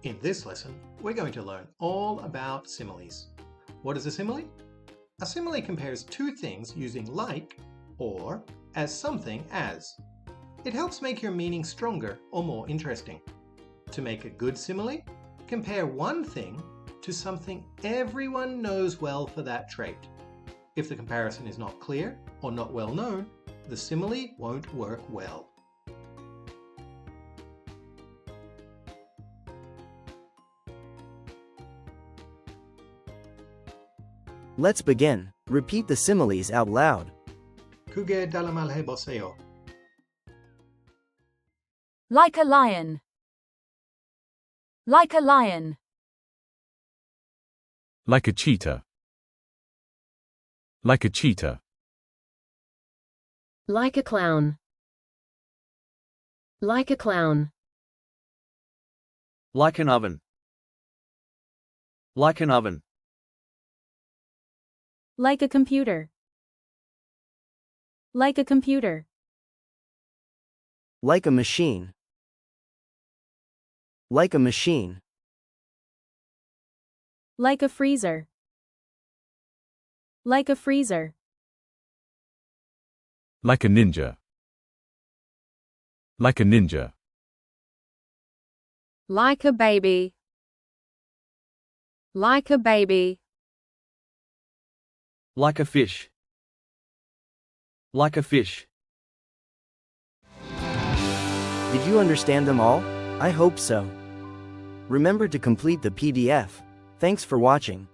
In this lesson, we're going to learn all about similes. What is a simile? A simile compares two things using like or as something as. It helps make your meaning stronger or more interesting. To make a good simile, compare one thing to something everyone knows well for that trait. If the comparison is not clear or not well known, the simile won't work well. Let's begin. Repeat the similes out loud. 그게 달라말 해보세요. Like a lion. Like a lion. Like a cheetah. Like a cheetah. Like a clown. Like a clown. Like an oven. Like an oven. Like a computer. Like a computer. Like a machine. Like a machine. Like a freezer. Like a freezer. Like a ninja. Like a ninja. Like a baby. Like a baby. Like a fish. Like a fish. Did you understand them all? I hope so. Remember to complete the PDF. Thanks for watching.